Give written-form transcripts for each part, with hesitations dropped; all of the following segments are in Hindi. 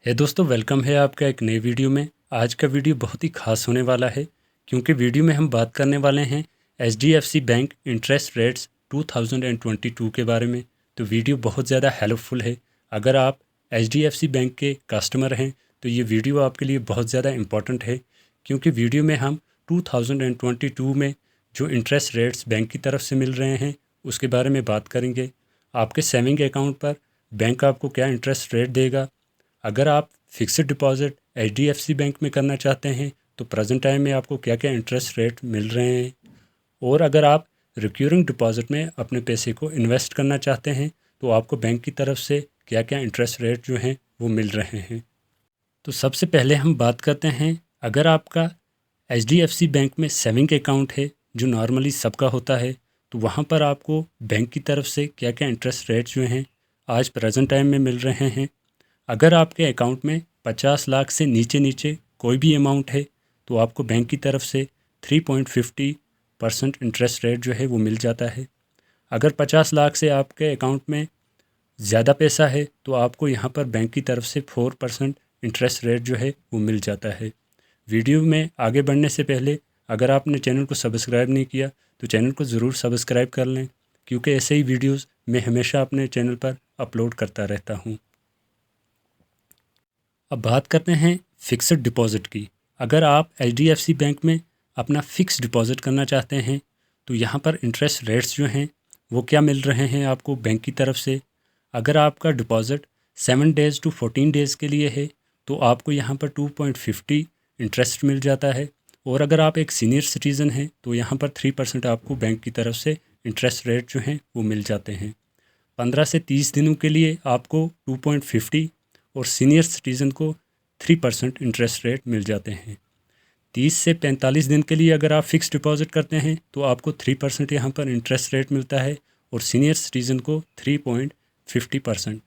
हे दोस्तों, वेलकम है आपका एक नई वीडियो में। आज का वीडियो बहुत ही खास होने वाला है क्योंकि वीडियो में हम बात करने वाले हैं HDFC बैंक इंटरेस्ट रेट्स 2022 के बारे में। तो वीडियो बहुत ज़्यादा हेल्पफुल है। अगर आप HDFC बैंक के कस्टमर हैं तो ये वीडियो आपके लिए बहुत ज़्यादा इम्पॉर्टेंट है क्योंकि वीडियो में हम 2022 में जो इंटरेस्ट रेट्स बैंक की तरफ से मिल रहे हैं उसके बारे में बात करेंगे। आपके सेविंग अकाउंट पर बैंक आपको क्या इंटरेस्ट रेट देगा। अगर आप फिक्स्ड डिपॉजिट HDFC बैंक में करना चाहते हैं तो प्रेजेंट टाइम में आपको क्या क्या इंटरेस्ट रेट मिल रहे हैं, और अगर आप रिक्यूरिंग डिपॉजिट में अपने पैसे को इन्वेस्ट करना चाहते हैं तो आपको बैंक की तरफ से क्या क्या इंटरेस्ट रेट जो हैं वो मिल रहे हैं। तो सबसे पहले हम बात करते हैं, अगर आपका HDFC बैंक में सेविंग अकाउंट है जो नॉर्मली सबका होता है, तो वहाँ पर आपको बैंक की तरफ से क्या क्या इंटरेस्ट रेट जो हैं आज प्रेजेंट टाइम में मिल रहे हैं। अगर आपके अकाउंट में 50 लाख से नीचे नीचे कोई भी अमाउंट है तो आपको बैंक की तरफ से 3.50% इंटरेस्ट रेट जो है वो मिल जाता है। अगर 50 लाख से आपके अकाउंट में ज़्यादा पैसा है तो आपको यहाँ पर बैंक की तरफ से 4% इंटरेस्ट रेट जो है वो मिल जाता है। वीडियो में आगे बढ़ने से पहले अगर आपने चैनल को सब्सक्राइब नहीं किया तो चैनल को ज़रूर सब्सक्राइब कर लें क्योंकि ऐसे ही वीडियोज़ मैं हमेशा अपने चैनल पर अपलोड करता रहता हूँ। अब बात करते हैं फ़िक्स्ड डिपॉज़िट की। अगर आप HDFC बैंक में अपना फ़िक्स डिपॉज़िट करना चाहते हैं तो यहाँ पर इंटरेस्ट रेट्स जो हैं वो क्या मिल रहे हैं आपको बैंक की तरफ से। अगर आपका डिपॉज़िट 7 डेज़ टू 14 डेज़ के लिए है तो आपको यहाँ पर 2.50 इंटरेस्ट मिल जाता है, और अगर आप एक सीनियर सिटीज़न हैं तो यहाँ पर 3% आपको बैंक की तरफ से इंटरेस्ट रेट जो हैं वो मिल जाते हैं। 15 से 30 दिनों के लिए आपको 2.50 और सीनियर सिटीज़न को 3% इंटरेस्ट रेट मिल जाते हैं। 30 से 45 दिन के लिए अगर आप फ़िक्स डिपॉज़िट करते हैं तो आपको 3% यहाँ पर इंटरेस्ट रेट मिलता है और सीनियर सिटीज़न को 3.50%।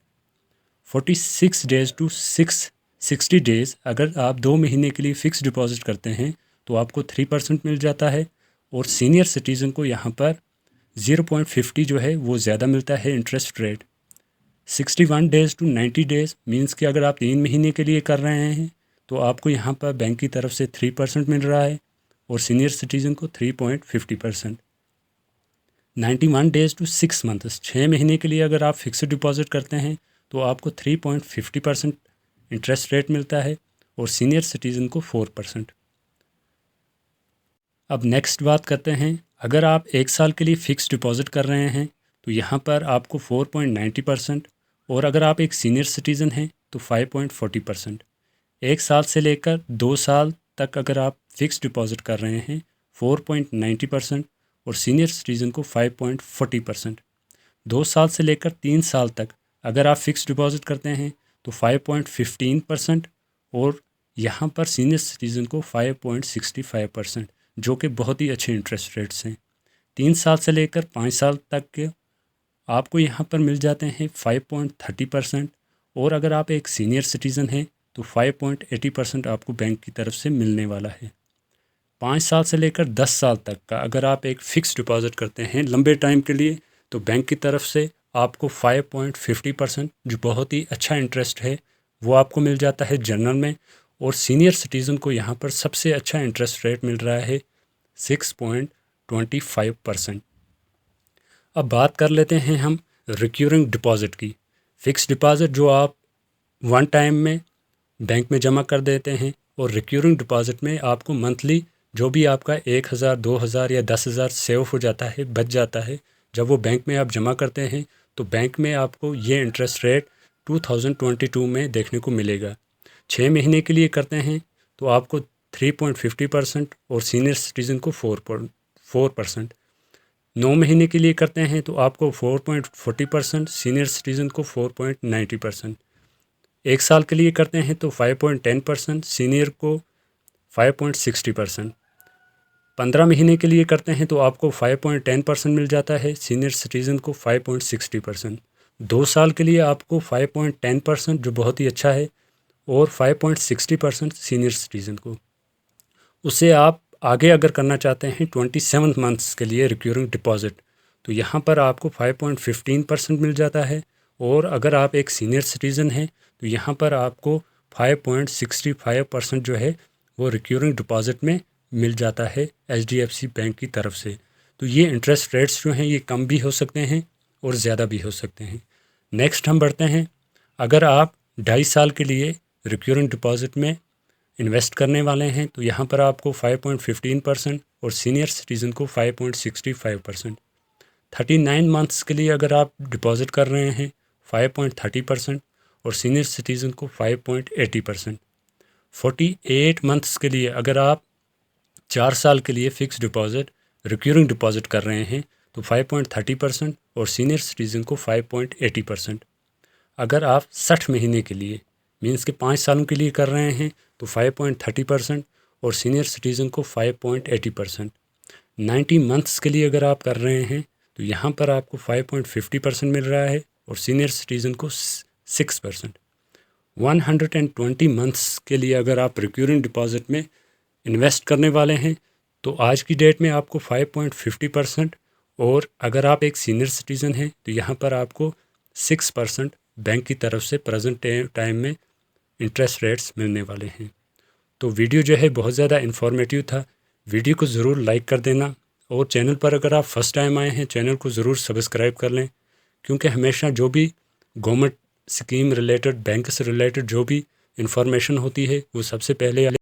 46 डेज़ टू 60 डेज़ अगर आप 2 महीने के लिए फ़िक्स डिपॉज़िट करते हैं तो आपको 3% मिल जाता है, और सीनियर सिटीज़न को यहाँ पर 0.50 जो है वो ज़्यादा मिलता है interest rate. 61 days to 90 days means कि अगर आप 3 महीने के लिए कर रहे हैं तो आपको यहाँ पर बैंक की तरफ से 3% मिल रहा है और सीनियर सिटीज़न को 3.50%। 91 डेज़ टू 6 मंथ्स 6 महीने के लिए अगर आप फिक्स्ड डिपॉजिट करते हैं तो आपको 3.50% इंटरेस्ट रेट मिलता है और सीनियर सिटीज़न को 4%। अब नेक्स्ट बात करते हैं, अगर आप 1 साल के लिए फ़िक्स डिपॉजिट कर रहे हैं तो यहाँ पर आपको 4.90%, और अगर आप एक सीनियर सिटीज़न हैं तो 5.40%। 1 साल से लेकर 2 साल तक अगर आप फ़िक्स डिपॉजिट कर रहे हैं 4.90% और सीनियर सिटीज़न को 5.40%। 2 साल से लेकर 3 साल तक अगर आप फ़िक्स डिपॉजिट करते हैं तो 5.15%, और यहाँ पर सीनियर सिटीज़न को 5.65%, जो कि बहुत ही अच्छे इंटरेस्ट रेट्स हैं। 3 साल से लेकर 5 साल तक के आपको यहाँ पर मिल जाते हैं 5.30%, और अगर आप एक सीनियर सिटीज़न हैं तो 5.80% आपको बैंक की तरफ से मिलने वाला है। 5 साल से लेकर 10 साल तक का अगर आप एक फ़िक्स डिपॉज़िट करते हैं लंबे टाइम के लिए तो बैंक की तरफ से आपको 5.50% जो बहुत ही अच्छा इंटरेस्ट है वो आपको मिल जाता है जनरल में, और सीनियर सिटीज़न को यहाँ पर सबसे अच्छा इंटरेस्ट रेट मिल रहा है 6.25%। अब बात कर लेते हैं हम रिक्यूरिंग डिपॉज़िट की। फ़िक्स डिपॉज़िट जो आप वन टाइम में बैंक में जमा कर देते हैं, और रिक्यूरिंग डिपॉज़िट में आपको मंथली जो भी आपका 1,000 2,000 या 10,000 सेव हो जाता है, बच जाता है, जब वो बैंक में आप जमा करते हैं तो बैंक में आपको ये इंटरेस्ट रेट 2022 में देखने को मिलेगा। 6 महीने के लिए करते हैं तो आपको 3.50% और सीनियर सिटीज़न को 4%। 9 महीने के लिए करते हैं तो आपको 4.40%, सीनियर सिटीज़न को 4.90%। 1 साल के लिए करते हैं तो 5.10%, सीनियर को 5.60%। 15 महीने के लिए करते हैं तो आपको 5.10% मिल जाता है, सीनियर सिटीज़न को 5.60%। 2 साल के लिए आपको 5.10% जो बहुत ही अच्छा है, और 5.60% सीनियर सिटीज़न को। उससे आप आगे अगर करना चाहते हैं 27 मंथ्स के लिए रिक्यूरिंग डिपॉज़िट तो यहाँ पर आपको 5.15% मिल जाता है, और अगर आप एक सीनियर सिटीज़न हैं तो यहाँ पर आपको 5.65% जो है वो रिक्यूरिंग डिपॉजिट में मिल जाता है HDFC बैंक की तरफ से। तो ये इंटरेस्ट रेट्स जो हैं ये कम भी हो सकते हैं और ज़्यादा भी हो सकते हैं। नेक्स्ट हम बढ़ते हैं। अगर आप 2.5 साल के लिए रिक्यूरिंग डिपॉजिट में इन्वेस्ट करने वाले हैं तो यहाँ पर आपको 5.15% और सीनियर सिटीज़न को 5.65%। 39 मंथ्स के लिए अगर आप डिपॉजिट कर रहे हैं 5.30% और सीनियर सिटीज़न को 5.80%। 48 मंथ्स के लिए अगर आप 4 साल के लिए फ़िक्स डिपॉजिट रिक्यूरिंग डिपॉजिट कर रहे हैं तो 5.30% और सीनियर सिटीज़न को 5.80%। अगर आप 60 महीने के लिए मीन्स के 5 सालों के लिए कर रहे हैं तो 5.30% और सीनियर सिटीज़न को 5.80%। 90 मंथ्स के लिए अगर आप कर रहे हैं तो यहाँ पर आपको 5.50% मिल रहा है और सीनियर सिटीज़न को 6%। 120 मंथ्स के लिए अगर आप रिक्यूरिंग डिपॉजिट में इन्वेस्ट करने वाले हैं तो आज की डेट में आपको 5.50% और अगर आप एक सीनियर सिटीज़न हैं तो यहाँ पर आपको 6% बैंक की तरफ से प्रेजेंट टाइम में इंटरेस्ट रेट्स मिलने वाले हैं। तो वीडियो जो है बहुत ज़्यादा इन्फॉर्मेटिव था। वीडियो को ज़रूर लाइक कर देना और चैनल पर अगर आप फर्स्ट टाइम आए हैं चैनल को ज़रूर सब्सक्राइब कर लें, क्योंकि हमेशा जो भी गवर्नमेंट स्कीम रिलेटेड बैंक से रिलेटेड जो भी इंफॉर्मेशन होती है वो सबसे पहले